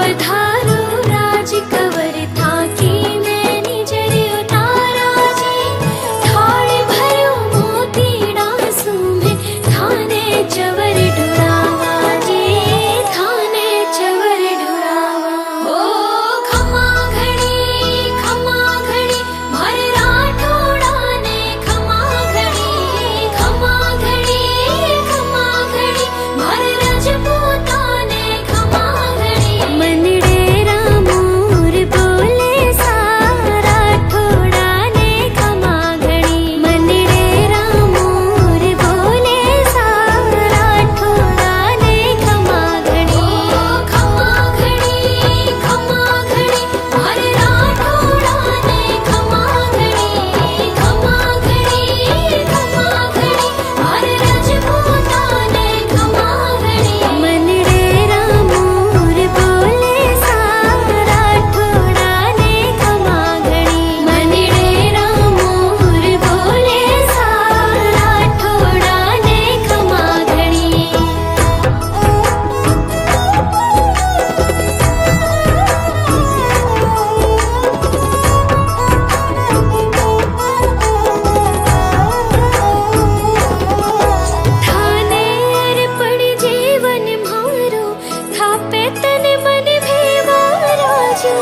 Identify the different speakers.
Speaker 1: पधारो राज कवर थाकी नैनी जरि उतारा जी। थाल भरो मोतीड़ा सूमे थाने चवर ढुरावा जी। थाने चवर ढुरावा हो खमा घड़ी मार राठोड़ा ने खमा घड़ी मार रजपूता ने खमा घड़ी। मनडेरा मोर बोले सारा ठोड़ा ने खमा घड़ी। मनडेरा मोर बोले सारा ठोड़ा ने खमा घड़ी। खमा घड़ी मार राठोड़ा ने खमा घड़ी। मार रजपूता ने खमा घड़ी। मनडेरा मोर बोले सारा ठोड़ा ने खमा घड़ी। मनडेरा मोर बोले सारा ठोड़ा ने खमा घड़ी। थाने अर्पण जीवन मारो थापे तन मन भेवा राजू।